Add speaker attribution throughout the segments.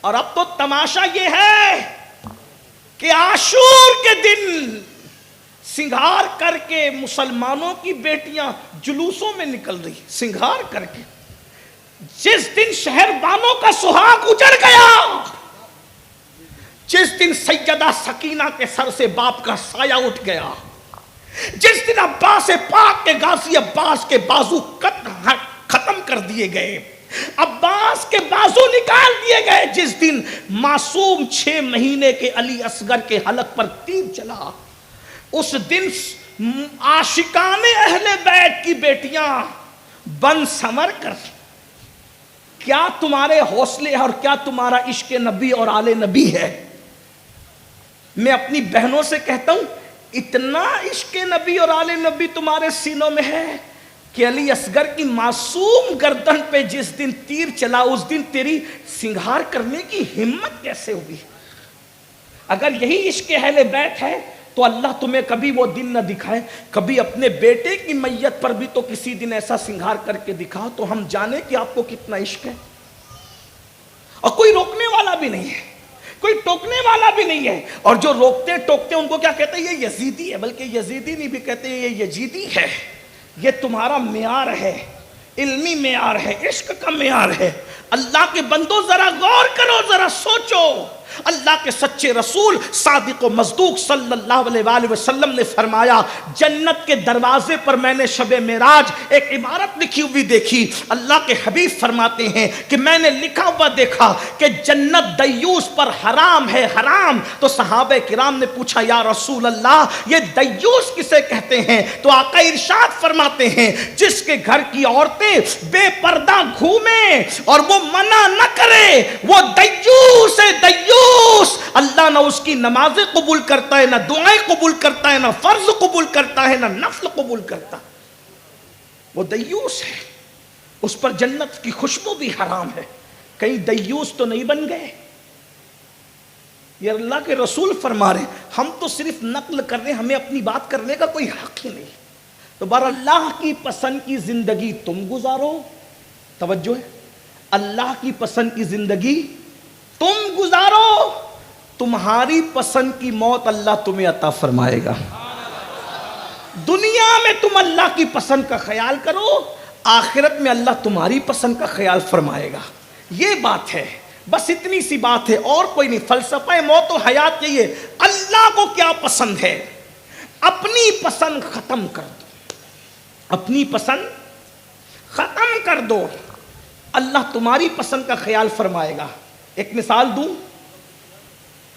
Speaker 1: اور اب تو تماشا یہ ہے کہ عاشور کے دن سنگھار کر کے مسلمانوں کی بیٹیاں جلوسوں میں نکل رہی سنگھار کر کے. جس دن شہر بانوں کا سہاگ اجڑ گیا، جس دن سیدہ سکینہ کے سر سے باپ کا سایہ اٹھ گیا، جس دن عباس پاک کے غازی عباس کے بازو ختم کر دیے گئے، عباس کے بازو نکال دیے گئے، جس دن معصوم 6 مہینے کے علی اصغر کے حلق پر تیر چلا، اس دن عاشقان اہل بیت کی بیٹیاں بن سمر کر کیا تمہارے حوصلے اور کیا تمہارا عشق نبی اور آل نبی ہے. میں اپنی بہنوں سے کہتا ہوں اتنا عشق نبی اور آل نبی تمہارے سینوں میں ہے کہ علی اصغر کی معصوم گردن پہ جس دن تیر چلا اس دن تیری سنگھار کرنے کی ہمت کیسے ہوئی؟ اگر یہی عشق اہل بیت ہے تو اللہ تمہیں کبھی وہ دن نہ دکھائے، کبھی اپنے بیٹے کی میت پر بھی تو کسی دن ایسا سنگھار کر کے دکھاؤ تو ہم جانیں کہ آپ کو کتنا عشق ہے. اور کوئی روکنے والا بھی نہیں ہے، کوئی ٹوکنے والا بھی نہیں ہے. اور جو روکتے ٹوکتے ان کو کیا کہتے ہیں؟ یہ یزیدی ہے. بلکہ یزیدی نہیں بھی کہتے ہیں، یہ یزیدی ہے. یہ تمہارا معیار ہے، علمی معیار ہے، عشق کا معیار ہے. اللہ کے بندو ذرا غور کرو، ذرا سوچو. اللہ کے سچے رسول صادق و مصدوق صلی اللہ علیہ وآلہ وسلم نے فرمایا جنت کے دروازے پر میں نے شب معراج ایک عبارت لکھی ہوئی دیکھی. اللہ کے حبیب فرماتے ہیں کہ میں نے لکھا ہوا دیکھا کہ جنت دیوس پر حرام ہے، حرام. تو صحابہ کرام نے پوچھا یا رسول اللہ یہ دیوس کسے کہتے ہیں؟ تو آقا ارشاد فرماتے ہیں جس کے گھر کی عورتیں بے پردہ گھومیں اور وہ منع نہ کرے وہ دیوس ہے. دیوس اللہ نہ اس کی نمازیں قبول کرتا ہے، نہ دعائیں قبول کرتا ہے، نہ فرض قبول کرتا ہے، نہ نفل قبول کرتا. وہ دیوس ہے، اس پر جنت کی خوشبو بھی حرام ہے. کہیں دیوس تو نہیں بن گئے؟ یہ اللہ کے رسول فرما رہے ہیں. ہم تو صرف نقل کر رہے ہیں، ہمیں اپنی بات کرنے کا کوئی حق ہی نہیں. تو بہر اللہ کی پسند کی زندگی تم گزارو. توجہ ہے، اللہ کی پسند کی زندگی تم گزارو، تمہاری پسند کی موت اللہ تمہیں عطا فرمائے گا. دنیا میں تم اللہ کی پسند کا خیال کرو، آخرت میں اللہ تمہاری پسند کا خیال فرمائے گا. یہ بات ہے، بس اتنی سی بات ہے اور کوئی نہیں. فلسفہ موت و حیات یہی ہے. اللہ کو کیا پسند ہے اپنی پسند ختم کر دو، اپنی پسند ختم کر دو، اللہ تمہاری پسند کا خیال فرمائے گا. ایک مثال دوں،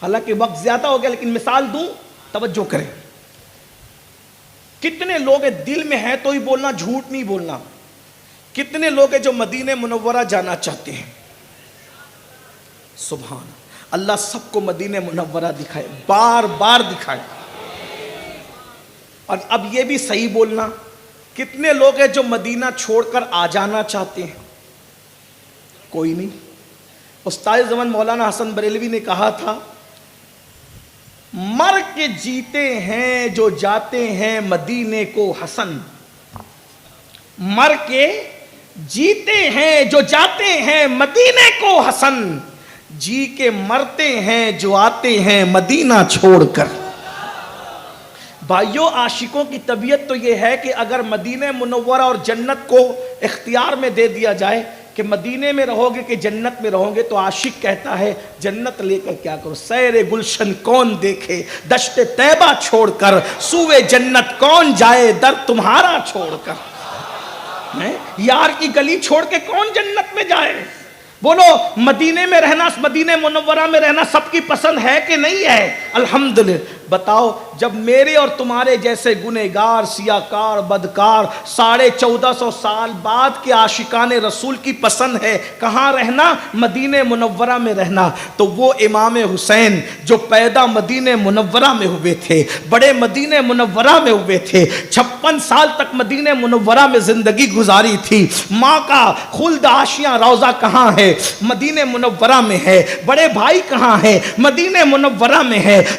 Speaker 1: حالانکہ وقت زیادہ ہو گیا لیکن مثال دوں، توجہ کریں. کتنے لوگ دل میں ہے تو ہی بولنا، جھوٹ نہیں بولنا. کتنے لوگ ہیں جو مدینہ منورہ جانا چاہتے ہیں؟ سبحان اللہ، سب کو مدینہ منورہ دکھائے، بار بار دکھائے. اور اب یہ بھی صحیح بولنا، کتنے لوگ ہیں جو مدینہ چھوڑ کر آ جانا چاہتے ہیں؟ کوئی نہیں. استاد زمان مولانا حسن بریلوی نے کہا تھا مر کے جیتے ہیں جو جاتے ہیں مدینے کو حسن، مر کے جیتے ہیں جو جاتے ہیں مدینے کو حسن، جی کے مرتے ہیں جو آتے ہیں مدینہ چھوڑ کر. بھائیو عاشقوں کی طبیعت تو یہ ہے کہ اگر مدینہ منورہ اور جنت کو اختیار میں دے دیا جائے کہ مدینے میں رہو گے کہ جنت میں رہو گے، تو عاشق کہتا ہے جنت لے کر کیا کرو؟ سیر گلشن کون دیکھے دشت طیبہ چھوڑ کر، سوئے جنت کون جائے در تمہارا چھوڑ کر. یار کی گلی چھوڑ کے کون جنت میں جائے؟ بولو مدینے میں رہنا، مدینہ منورہ میں رہنا سب کی پسند ہے کہ نہیں ہے؟ الحمدللہ. بتاؤ جب میرے اور تمہارے جیسے گنہگار، سیاکار، بدکار 1450 سال بعد کے عاشقان رسول کی پسند ہے کہاں رہنا؟ مدینہ منورہ میں رہنا. تو وہ امام حسین جو پیدا مدینہ منورہ میں ہوئے تھے، بڑے مدینہ منورہ میں ہوئے تھے، 56 سال تک مدینہ منورہ میں زندگی گزاری تھی. ماں کا خلد آشیاں روضہ کہاں ہے؟ مدینہ منورہ میں ہے. بڑے بھائی کہاں ہے؟ مدینہ منورہ میں ہے.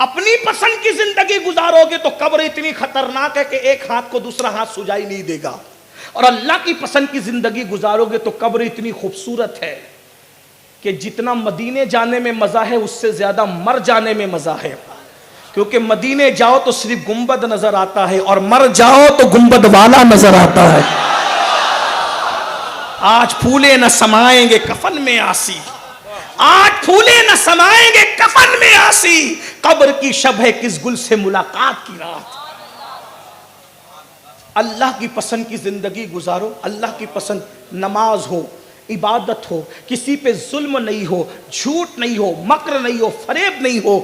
Speaker 1: اپنی پسند کی زندگی گزارو گے تو قبر اتنی خطرناک ہے کہ ایک ہاتھ کو دوسرا ہاتھ سجائی نہیں دے گا، اور اللہ کی پسند کی زندگی گزارو گے تو قبر اتنی خوبصورت ہے کہ جتنا مدینے جانے میں مزہ ہے اس سے زیادہ مر جانے میں مزہ ہے، کیونکہ مدینے جاؤ تو صرف گنبد نظر آتا ہے اور مر جاؤ تو گنبد والا نظر آتا ہے۔ آج پھولے نہ سمائیں گے کفن میں آسی، آج پھولے نہ سمائیں گے کفن میں آسی، قبر کی شب ہے کس گل سے ملاقات کی رات۔ اللہ کی پسند کی زندگی گزارو، اللہ کی پسند، نماز ہو، عبادت ہو، کسی پہ ظلم نہیں ہو، جھوٹ نہیں ہو، مکر نہیں ہو، فریب نہیں ہو۔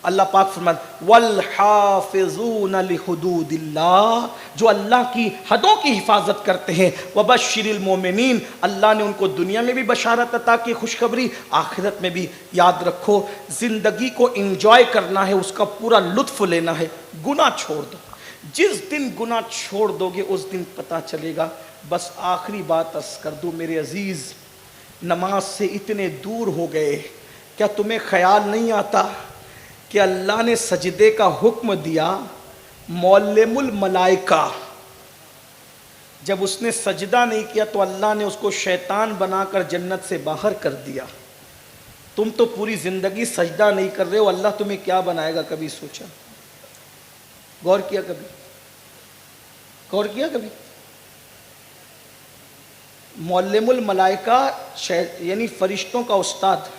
Speaker 1: اللہ پاک فرماتے والحافظون لحدود اللہ، جو اللہ کی حدوں کی حفاظت کرتے ہیں، وبشر المومنین، اللہ نے ان کو دنیا میں بھی بشارت عطا کی، خوشخبری، آخرت میں بھی۔ یاد رکھو زندگی کو انجوائے کرنا ہے، اس کا پورا لطف لینا ہے، گناہ چھوڑ دو۔ جس دن گناہ چھوڑ دو گے اس دن پتہ چلے گا۔ بس آخری بات عرض کر دوں میرے عزیز، نماز سے اتنے دور ہو گئے، کیا تمہیں خیال نہیں آتا کہ اللہ نے سجدے کا حکم دیا؟ معلم الملائکہ، جب اس نے سجدہ نہیں کیا تو اللہ نے اس کو شیطان بنا کر جنت سے باہر کر دیا۔ تم تو پوری زندگی سجدہ نہیں کر رہے ہو، اللہ تمہیں کیا بنائے گا؟ کبھی سوچا؟ غور کیا کبھی؟ غور کیا کبھی؟ معلم الملائکہ یعنی فرشتوں کا استاد،